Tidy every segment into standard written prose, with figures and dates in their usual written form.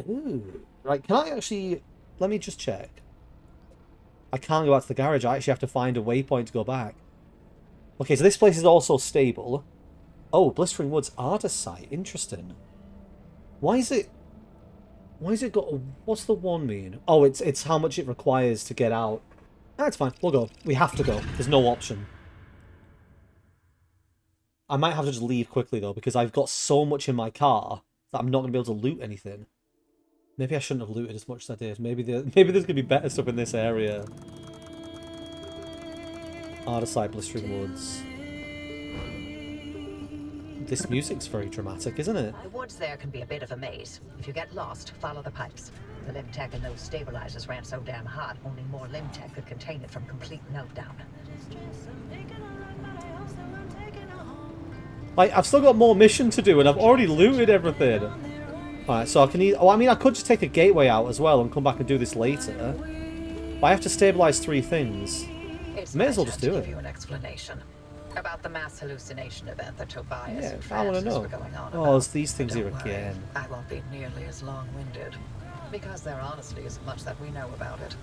Ooh. Right, can I actually... Let me just check. I can't go back to the garage. I actually have to find a waypoint to go back. Okay, so this place is also stable. Oh, Blistering Woods Artist Site. Interesting. Why is it... Why is it got... What's the one mean? Oh, it's how much it requires to get out. That's fine. We'll go. We have to go. There's no option. I might have to just leave quickly, though, because I've got so much in my car that I'm not going to be able to loot anything. Maybe I shouldn't have looted as much as I did. Maybe there's going to be better stuff in this area. Artist Blistering Woods. This music's very dramatic, isn't it? The woods there can be a bit of a maze. If you get lost, follow the pipes. The limb tech in those stabilizers ran so damn hot, only more limb tech could contain it from complete meltdown. Like, I've still got more mission to do, and I've already looted everything. Alright, so I can either... Oh, I mean, I could just take a gateway out as well and come back and do this later. But I have to stabilize 3 things. May as well just do it. Give you an explanation about the mass hallucination event that Tobias Yeah, and I want to Francis know. were going on Oh, about. there's these things Don't here worry, again. I won't be nearly as long-winded, because there honestly isn't much that we know about it.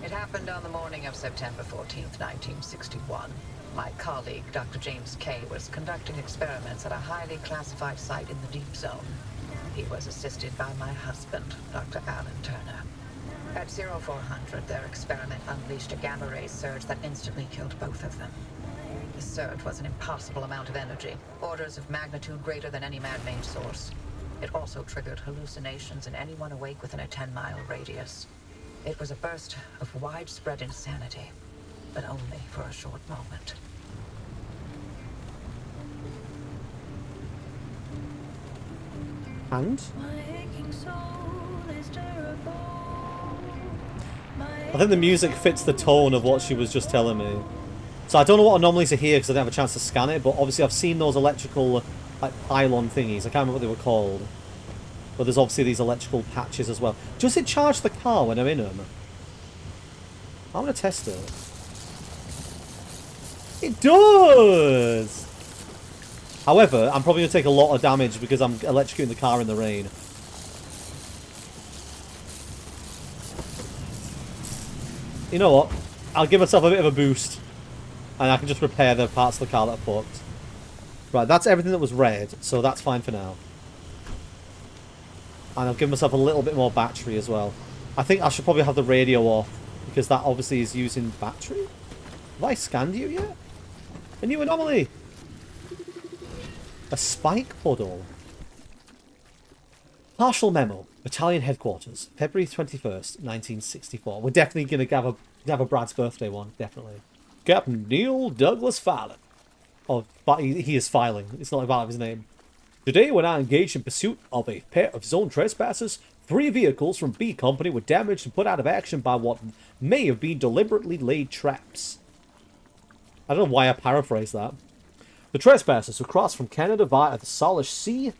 It happened on the morning of September 14th, 1961. My colleague, Dr. James Kay, was conducting experiments at a highly classified site in the Deep Zone. He was assisted by my husband, Dr. Alan Turner. At 0400, their experiment unleashed a gamma-ray surge that instantly killed both of them. The surge was an impossible amount of energy, orders of magnitude greater than any man-made source. It also triggered hallucinations in anyone awake within a 10-mile radius. It was a burst of widespread insanity, but only for a short moment. And? I think the music fits the tone of what she was just telling me. So I don't know what anomalies are here because I didn't have a chance to scan it, but obviously I've seen those electrical like pylon thingies. I can't remember what they were called. But there's obviously these electrical patches as well. Does it charge the car when I'm in them? I'm going to test it. It does! However, I'm probably going to take a lot of damage because I'm electrocuting the car in the rain. You know what? I'll give myself a bit of a boost. And I can just repair the parts of the car that are fucked. Right, that's everything that was red, so that's fine for now. And I'll give myself a little bit more battery as well. I think I should probably have the radio off, because that obviously is using battery. Have I scanned you yet? A new anomaly! A spike puddle. Partial memo. Battalion headquarters. February 21st, 1964. We're definitely going to have a Brad's birthday one. Definitely. Captain Neil Douglas Filing. Oh, but he is filing. It's not part of his name. Today, when I engaged in pursuit of a pair of zone trespassers, 3 vehicles from B Company were damaged and put out of action by what may have been deliberately laid traps. I don't know why I paraphrased that. The trespassers who crossed from Canada via the Salish Sea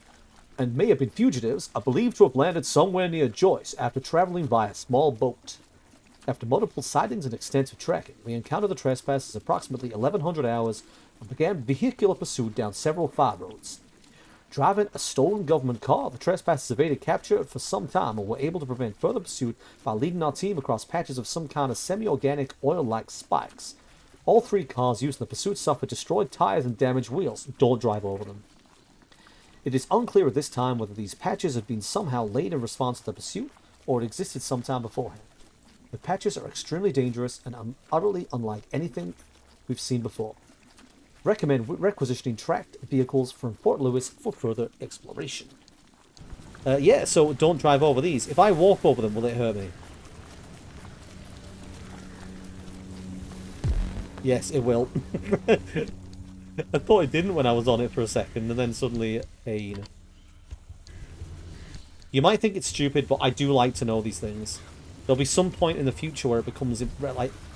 and may have been fugitives are believed to have landed somewhere near Joyce after traveling by a small boat. After multiple sightings and extensive tracking, we encountered the trespassers approximately 1100 hours and began vehicular pursuit down several fire roads. Driving a stolen government car, the trespassers evaded capture for some time and were able to prevent further pursuit by leading our team across patches of some kind of semi-organic oil-like spikes. All 3 cars used in the pursuit suffered destroyed tires and damaged wheels. Don't drive over them. It is unclear at this time whether these patches have been somehow laid in response to the pursuit or it existed sometime beforehand. The patches are extremely dangerous and utterly unlike anything we've seen before. Recommend requisitioning tracked vehicles from Fort Lewis for further exploration. Yeah, so don't drive over these. If I walk over them, will it hurt me? Yes, it will. I thought it didn't when I was on it for a second, and then suddenly pain. You might think it's stupid, but I do like to know these things. There'll be some point in the future where it becomes important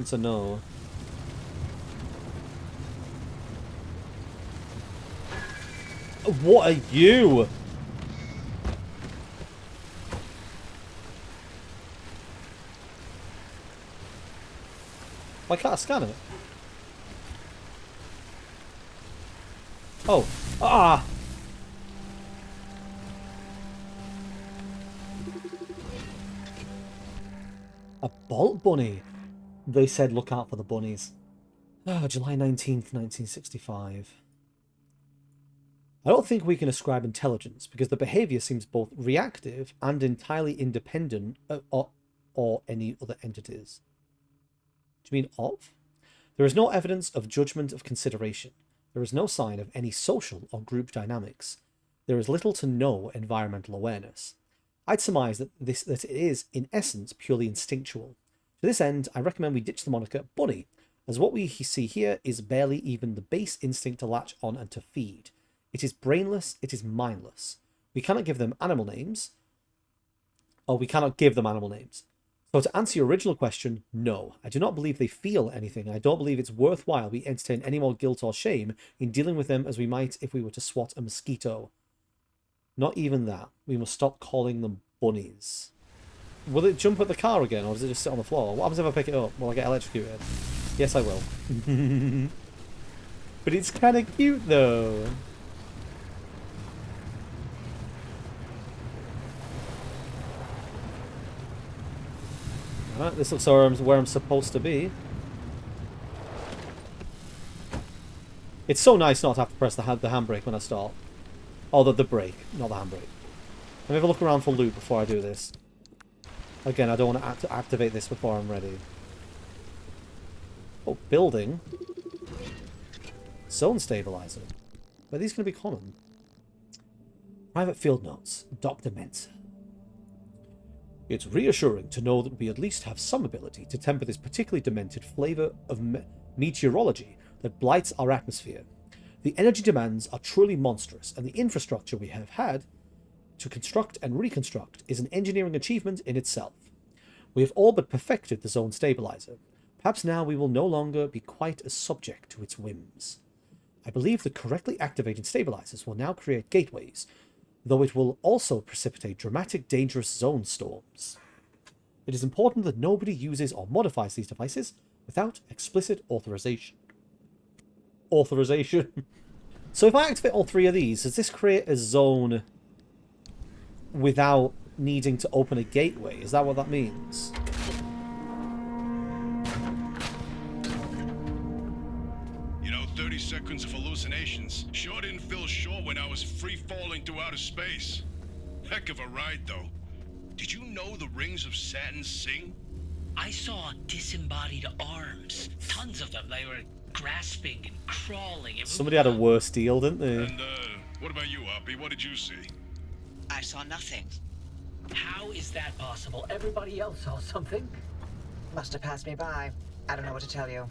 to know. What are you? Why can't I scan it? Oh. Ah! A bolt bunny. They said look out for the bunnies. Oh, July 19th, 1965. I don't think we can ascribe intelligence, because the behaviour seems both reactive and entirely independent or any other entities. Do you mean of? There is no evidence of judgment of consideration. There is no sign of any social or group dynamics. There is little to no environmental awareness. I'd surmise that it is, in essence, purely instinctual. To this end, I recommend we ditch the moniker bunny, as what we see here is barely even the base instinct to latch on and to feed. It is brainless, it is mindless. We cannot give them animal names. So to answer your original question, no. I do not believe they feel anything. I don't believe it's worthwhile we entertain any more guilt or shame in dealing with them as we might if we were to swat a mosquito. Not even that. We must stop calling them bunnies. Will it jump at the car again, or does it just sit on the floor? What happens if I pick it up? Will I get electrocuted? Yes, I will. But it's kind of cute, though. Alright, this looks where I'm supposed to be. It's so nice not to have to press the handbrake when I start. Oh, the brake, not the handbrake. Let me have a look around for loot before I do this. Again, I don't want to activate this before I'm ready. Oh, building. Zone stabilizer. Are these going to be common? Private field notes. Dr. Mensa. It's reassuring to know that we at least have some ability to temper this particularly demented flavour of meteorology that blights our atmosphere. The energy demands are truly monstrous, and the infrastructure we have had to construct and reconstruct is an engineering achievement in itself. We have all but perfected the zone stabilizer. Perhaps now we will no longer be quite as subject to its whims. I believe the correctly activated stabilizers will now create gateways, though it will also precipitate dramatic, dangerous zone storms. It is important that nobody uses or modifies these devices without explicit authorization. So if I activate all three of these, does this create a zone without needing to open a gateway? Is that what that means? You know, 30 seconds of hallucinations sure didn't feel short when I was free-falling through outer space. Heck of a ride, though. Did you know the rings of Saturn sing? I saw disembodied arms. Tons of them. They were grasping and crawling. Somebody had a worse deal, didn't they? And, what about you, Hoppy? What did you see? I saw nothing. How is that possible? Everybody else saw something. Must have passed me by. I don't know what to tell you.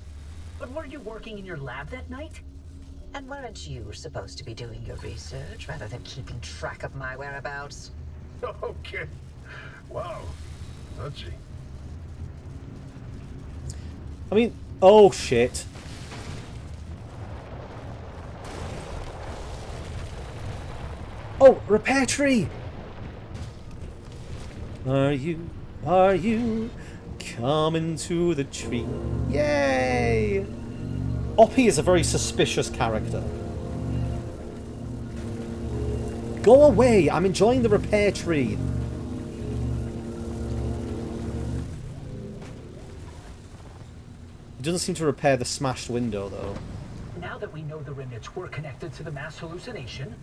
But were you working in your lab that night? And weren't you supposed to be doing your research rather than keeping track of my whereabouts? Okay. Wow. Touchy. I mean, oh shit. Oh, repair tree! Are you coming to the tree? Yay! Oppie is a very suspicious character. Go away! I'm enjoying the repair tree. It doesn't seem to repair the smashed window, though. Now that we know the remnants were connected to the mass hallucination,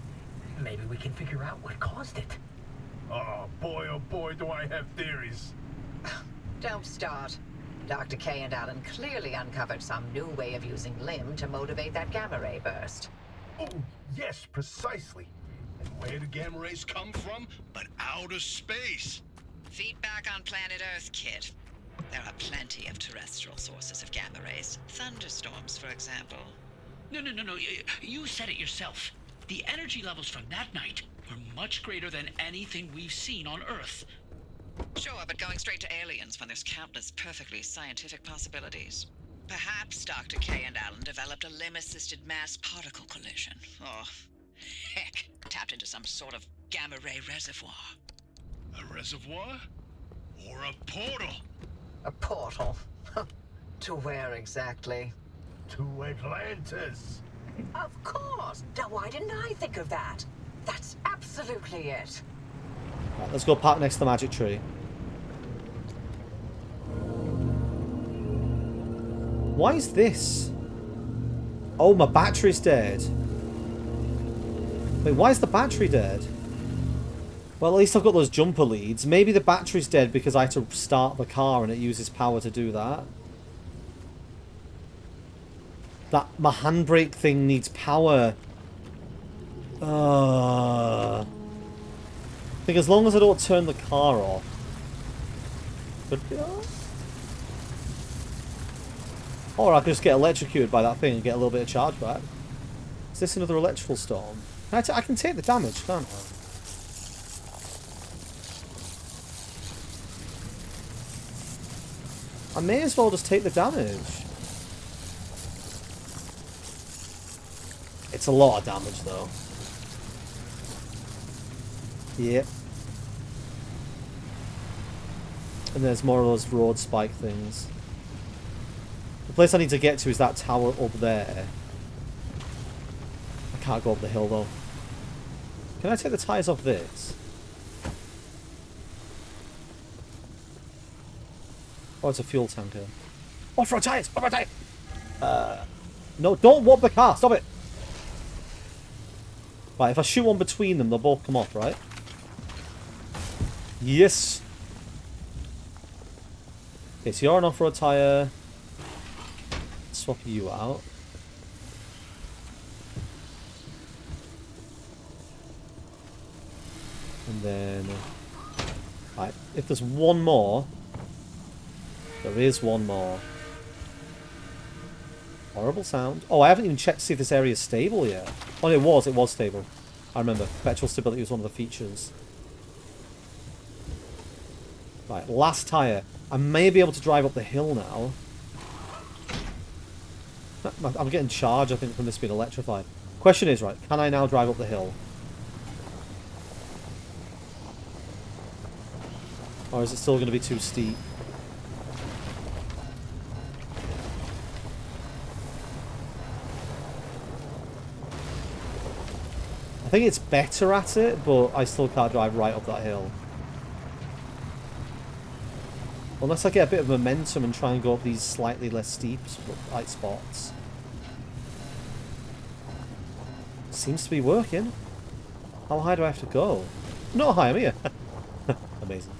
maybe we can figure out what caused it. Oh boy, do I have theories. Don't start. Dr. K and Alan clearly uncovered some new way of using LIM to motivate that gamma ray burst. Oh, yes, precisely. And where do gamma rays come from? But outer space. Feedback on planet Earth, kid. There are plenty of terrestrial sources of gamma rays. Thunderstorms, for example. No. You said it yourself. The energy levels from that night were much greater than anything we've seen on Earth. Sure, but going straight to aliens when there's countless perfectly scientific possibilities. Perhaps Dr. K and Alan developed a LIM-assisted mass particle collision. Or, heck, tapped into some sort of gamma ray reservoir. A reservoir? Or a portal? A portal? To where exactly? To Atlantis. Of course! Now, why didn't I think of that? That's absolutely it. Right, let's go park next to the magic tree. Why is this? Oh, my battery's dead. Wait, why is the battery dead? Well, at least I've got those jumper leads. Maybe the battery's dead because I had to start the car and it uses power to do that. My handbrake thing needs power. I think as long as I don't turn the car off. Could be alright. Or I could just get electrocuted by that thing and get a little bit of charge back. Is this another electrical storm? I can take the damage, can't I? I may as well just take the damage. It's a lot of damage, though. Yep. And there's more of those road spike things. The place I need to get to is that tower up there. I can't go up the hill, though. Can I take the tyres off this? Oh, it's a fuel tanker. Off-road tyres! Off-road tyres! No, don't warp the car! Stop it! Right, if I shoot one between them, they'll both come off, right? Yes! Okay, so you're an off-road tyre. Swap you out. And then... Right, if there's one more... There is one more. Horrible sound. Oh, I haven't even checked to see if this area is stable yet. Oh, it was stable. I remember. Perpetual stability was one of the features. Right, last tyre. I may be able to drive up the hill now. I'm getting charged, I think, from this being electrified. Question is, right, can I now drive up the hill? Or is it still going to be too steep? I think it's better at it, but I still can't drive right up that hill. Unless I get a bit of momentum and try and go up these slightly less steep light spots. Seems to be working. How high do I have to go? Not high, I'm here. Amazing.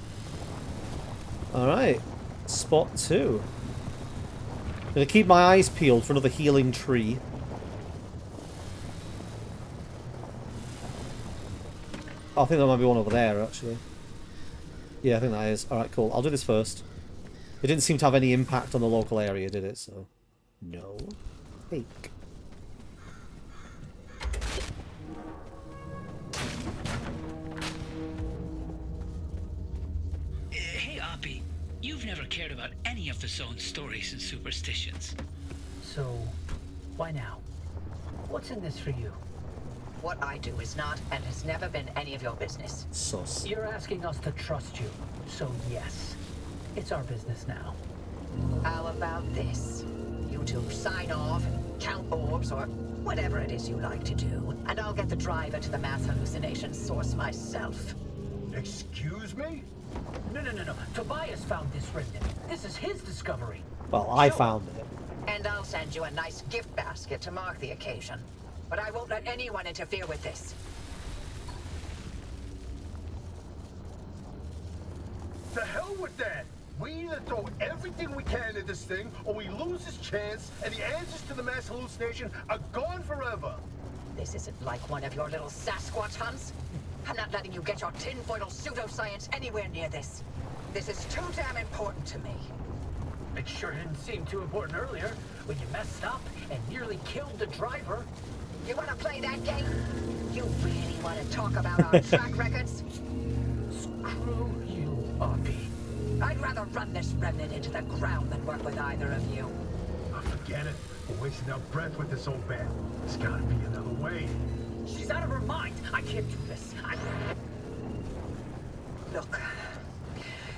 Alright. Spot 2. Gonna keep my eyes peeled for another healing tree. I think there might be one over there, actually. Yeah, I think that is. Alright, cool. I'll do this first. It didn't seem to have any impact on the local area, did it? So, no. Fake. Hey, Oppie. You've never cared about any of the zone's stories and superstitions. So, why now? What's in this for you? What I do is not and has never been any of your business. Sus. You're asking us to trust you, so yes, it's our business now. How about this? You two sign off and count orbs or whatever it is you like to do, and I'll get the driver to the mass hallucination source myself. Excuse me? No. Tobias found this remnant. This is his discovery. Well, I found it. And I'll send you a nice gift basket to mark the occasion. But I won't let anyone interfere with this. The hell with that! We either throw everything we can at this thing, or we lose this chance, and the answers to the mass hallucination are gone forever! This isn't like one of your little Sasquatch hunts. I'm not letting you get your tinfoil pseudoscience anywhere near this. This is too damn important to me. It sure didn't seem too important earlier, when you messed up and nearly killed the driver. You want to play that game? You really want to talk about our track records? Screw you, Oppie. I'd rather run this remnant into the ground than work with either of you. Oh, forget it. We're wasting our breath with this old bat. There's gotta be another way. She's out of her mind. I can't do this. Look,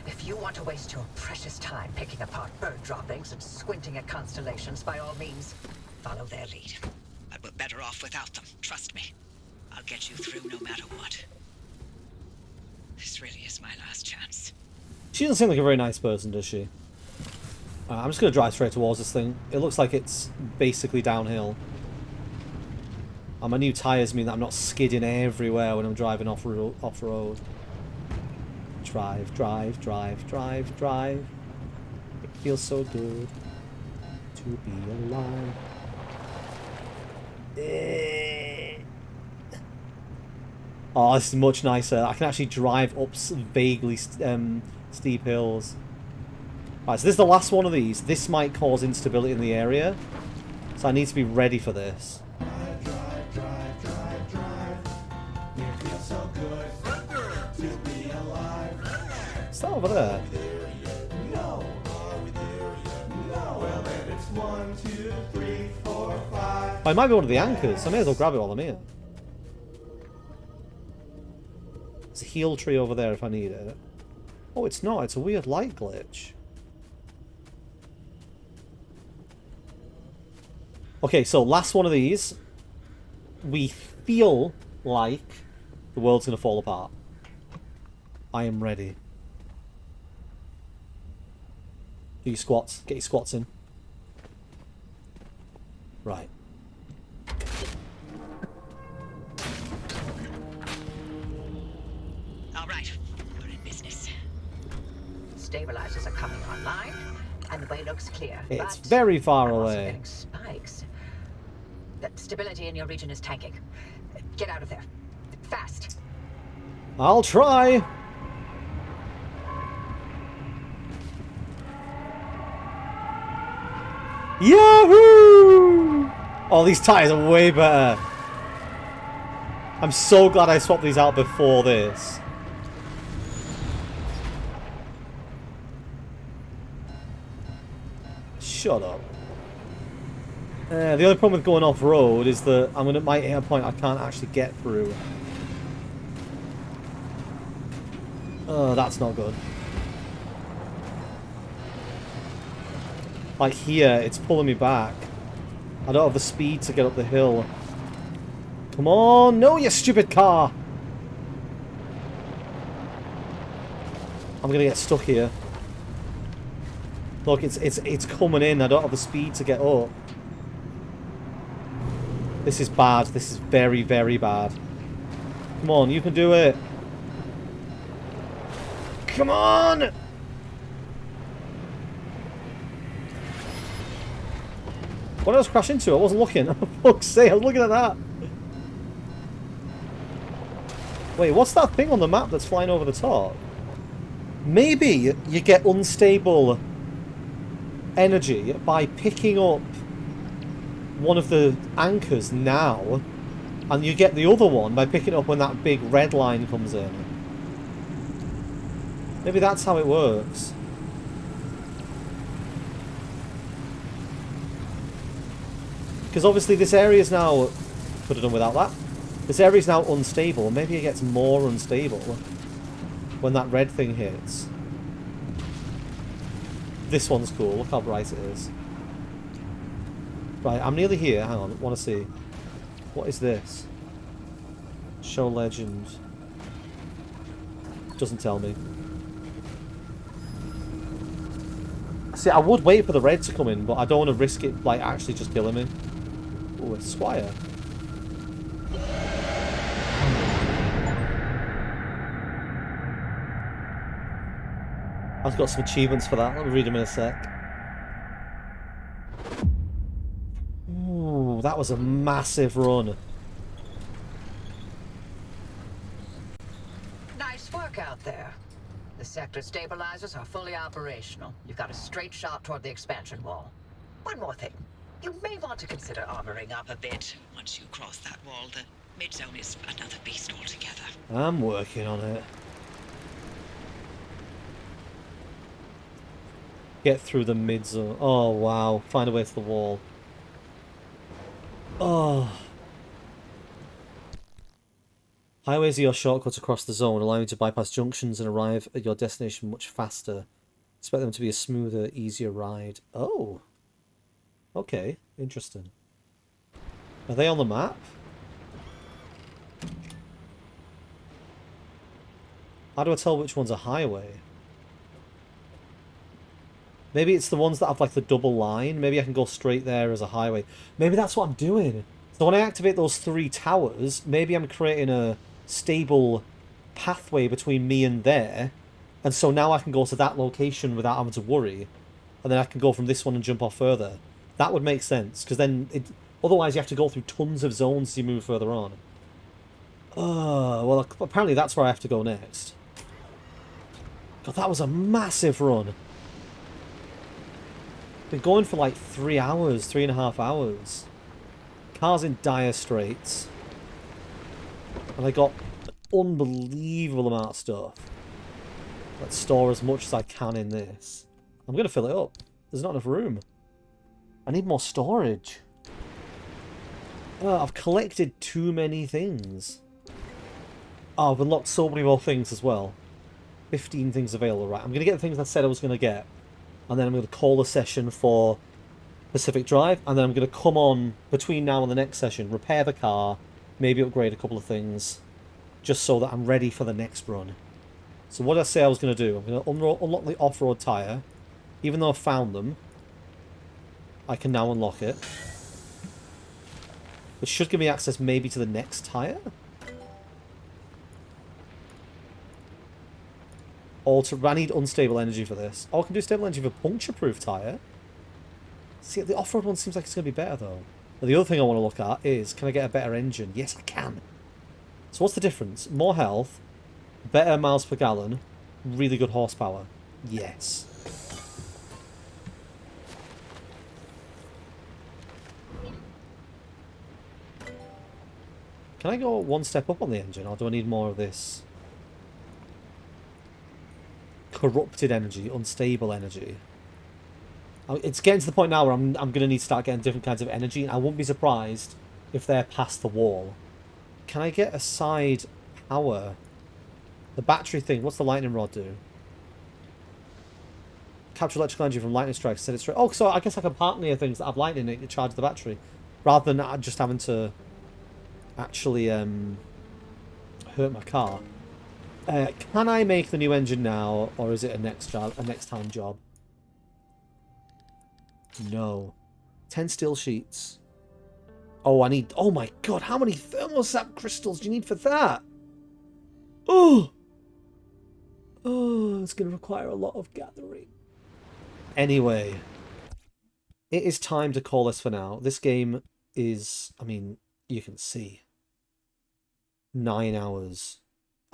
if you want to waste your precious time picking apart bird droppings and squinting at constellations, by all means, follow their lead. But we're better off without them, trust me. I'll get you through no matter what. This really is my last chance. She doesn't seem like a very nice person, does she? I'm just going to drive straight towards this thing. It looks like it's basically downhill. And my new tyres mean that I'm not skidding everywhere when I'm driving off-road. Drive, drive, drive, drive, drive. It feels so good to be alive. Oh, this is much nicer. I can actually drive up vaguely steep hills. Right, so this is the last one of these. This might cause instability in the area. So I need to be ready for this. Drive, drive, drive, drive, drive. It feels so good to be alive. Is that over there? No, are we there yet? No. Well, then it's 1, 2, 3, 4, 5. Oh, it might be one of the anchors. I may as well grab it while I'm here. There's a heal tree over there if I need it. Oh, it's not. It's a weird light glitch. Okay, so last one of these. We feel like the world's going to fall apart. I am ready. Do your squats. Get your squats in. Right. All right, we're in business. Stabilizers are coming online, and the way looks clear. It's but very far I'm also away. getting spikes. The stability in your region is tanking. Get out of there. Fast. I'll try. Yahoo! Oh, these tires are way better. I'm so glad I swapped these out before this. Shut up. The only problem with going off-road is that might hit a point I can't actually get through. Oh, that's not good. Like here, it's pulling me back. I don't have the speed to get up the hill. Come on, no, you stupid car! I'm gonna get stuck here. Look, it's coming in. I don't have the speed to get up. This is bad. This is very, very bad. Come on, you can do it. Come on! What did I just crash into? I wasn't looking. For fuck's sake, I was looking at that. Wait, what's that thing on the map that's flying over the top? Maybe you get unstable energy by picking up one of the anchors now, and you get the other one by picking it up when that big red line comes in. Maybe that's how it works. Because obviously this area is now... Could have done without that. This area is now unstable. Maybe it gets more unstable when that red thing hits. This one's cool. Look how bright it is. Right, I'm nearly here. Hang on, I want to see. What is this? Show legend. Doesn't tell me. See, I would wait for the red to come in, but I don't want to risk it, like, actually just killing me. Ooh, a Squire. I've got some achievements for that. Let me read them in a sec. Ooh, that was a massive run. Nice work out there. The sector stabilizers are fully operational. You've got a straight shot toward the expansion wall. One more thing. You may want to consider armoring up a bit. Once you cross that wall, the mid-zone is another beast altogether. I'm working on it. Get through the mid-zone. Oh, wow. Find a way to the wall. Oh. Highways are your shortcuts across the zone, allowing you to bypass junctions and arrive at your destination much faster. Expect them to be a smoother, easier ride. Oh. Okay. Interesting. Are they on the map? How do I tell which one's a highway? Maybe it's the ones that have like the double line. Maybe I can go straight there as a highway. Maybe that's what I'm doing. So when I activate those 3 towers, maybe I'm creating a stable pathway between me and there. And so now I can go to that location without having to worry. And then I can go from this one and jump off further. That would make sense, because then otherwise you have to go through tons of zones as you move further on. Well, apparently that's where I have to go next. God, that was a massive run. Been going for like 3 hours, 3.5 hours. Car's in dire straits. And I got an unbelievable amount of stuff. Let's store as much as I can in this. I'm going to fill it up. There's not enough room. I need more storage. I've collected too many things. Oh, I've unlocked so many more things as well. 15 things available. Right, I'm going to get the things I said I was going to get. And then I'm going to call a session for Pacific Drive. And then I'm going to come on between now and the next session. Repair the car. Maybe upgrade a couple of things. Just so that I'm ready for the next run. So what did I say I was going to do? I'm going to unlock the off-road tyre. Even though I've found them, I can now unlock it. Which should give me access maybe to the next tyre? I need unstable energy for this. Oh, I can do stable energy for puncture-proof tyre. See, the off-road one seems like it's going to be better, though. But the other thing I want to look at is, can I get a better engine? Yes, I can. So what's the difference? More health, better miles per gallon, really good horsepower. Yes. Can I go one step up on the engine, or do I need more of this corrupted energy, unstable energy? It's getting to the point now where I'm going to need to start getting different kinds of energy, and I won't be surprised if they're past the wall. Can I get a side power? The battery thing, what's the lightning rod do? Capture electrical energy from lightning strikes, set it straight. Oh, so I guess I can park near things that have lightning in it to charge the battery, rather than just having to actually hurt my car. Can I make the new engine now, or is it a next time job? No. 10 steel sheets. Oh, I need... Oh my god, how many thermosap crystals do you need for that? Oh! Oh, it's going to require a lot of gathering. Anyway. It is time to call this for now. This game is... I mean, you can see. 9 hours.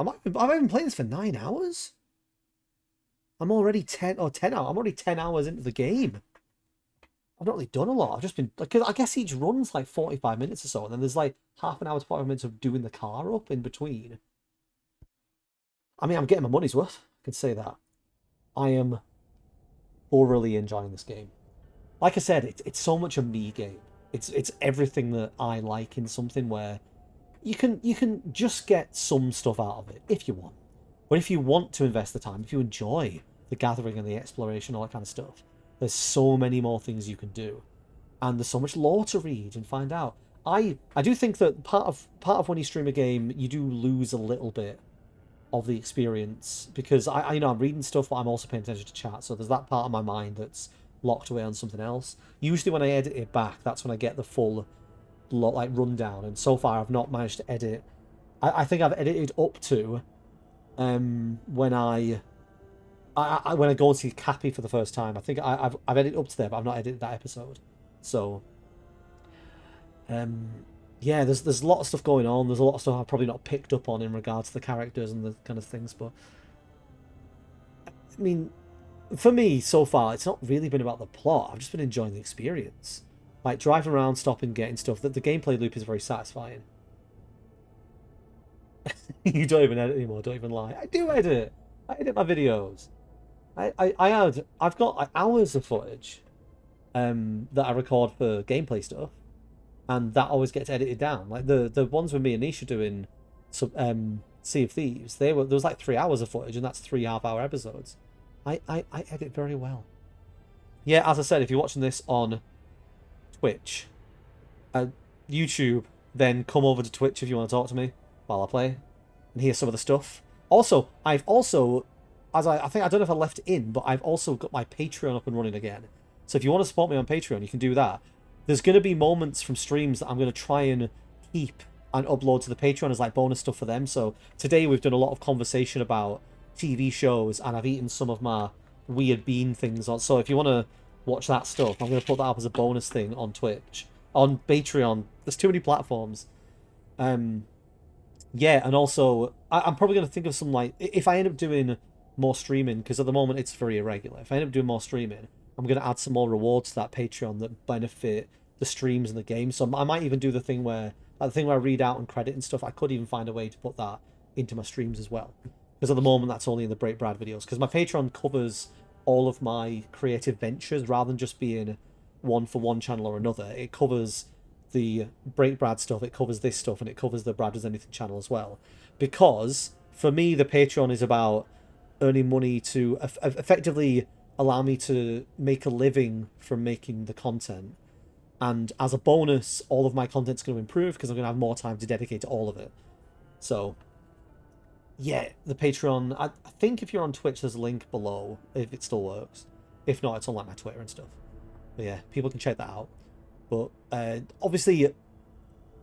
I've been playing this for 9 hours? I'm already 10 hours. I'm already 10 hours into the game. I've not really done a lot. I've just been... Like, I guess each run's like 45 minutes or so, and then there's like half an hour to 45 minutes of doing the car up in between. I mean, I'm getting my money's worth. I can say that. I am thoroughly enjoying this game. Like I said, it's so much a me game. It's everything that I like in something where you can just get some stuff out of it if you want. But if you want to invest the time, if you enjoy the gathering and the exploration, all that kind of stuff, there's so many more things you can do. And there's so much lore to read and find out. I do think that part of when you stream a game, you do lose a little bit of the experience, because I know I'm reading stuff, but I'm also paying attention to chat, so there's that part of my mind that's locked away on something else. Usually when I edit it back, that's when I get the full like rundown, and so far I've not managed to edit. I think I've edited up to when I go and see Cappy for the first time. I think I've edited up to there, but I've not edited that episode. So yeah, there's a lot of stuff going on. There's a lot of stuff I've probably not picked up on in regards to the characters and the kind of things, but I mean, for me, so far, it's not really been about the plot. I've just been enjoying the experience. Like, driving around, stopping, getting stuff. The gameplay loop is very satisfying. You don't even edit anymore, don't even lie. I do edit. I edit my videos. I've got like, hours of footage that I record for gameplay stuff, and that always gets edited down. Like the ones with me and Nisha doing Sea of Thieves, there was like 3 hours of footage, and that's 3 half-hour episodes. I edit very well. Yeah, as I said, if you're watching this on Twitch, YouTube, then come over to Twitch if you want to talk to me while I play and hear some of the stuff. Also, I've also, I think, I don't know if I left it in, but I've also got my Patreon up and running again. So if you want to support me on Patreon, you can do that. There's going to be moments from streams that I'm going to try and keep and upload to the Patreon as like bonus stuff for them. So today we've done a lot of conversation about TV shows, and I've eaten some of my weird bean things on. So if you want to watch that stuff, I'm going to put that up as a bonus thing on Twitch, on Patreon. There's too many platforms. Yeah, and also I'm probably going to think of some, like, if I end up doing more streaming, because at the moment it's very irregular. If I end up doing more streaming, I'm going to add some more rewards to that Patreon that benefit the streams and the game. So I might even do the thing where, like, the thing where I read out and credit and stuff. I could even find a way to put that into my streams as well. Because at the moment that's only in the Break Brad videos. Because my Patreon covers all of my creative ventures rather than just being one for one channel or another. It covers the Break Brad stuff, it covers this stuff, and it covers the Brad Does Anything channel as well. Because for me, the Patreon is about earning money to effectively allow me to make a living from making the content. And as a bonus, all of my content's going to improve because I'm going to have more time to dedicate to all of it. So, yeah, the Patreon, I think if you're on Twitch, there's a link below, if it still works. If not, it's on like my Twitter and stuff. But yeah, people can check that out. But obviously,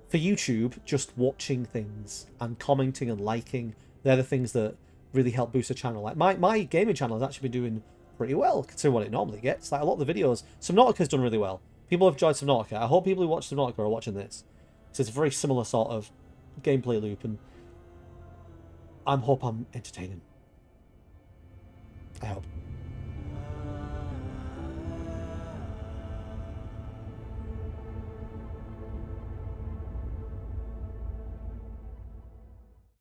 for YouTube, just watching things and commenting and liking, they're the things that really help boost a channel. Like my gaming channel has actually been doing pretty well considering what it normally gets. Like a lot of the videos, Subnautica's done really well. People have enjoyed Subnautica. I hope people who watch Subnautica are watching this. So it's a very similar sort of gameplay loop, and I hope I'm entertaining. I hope.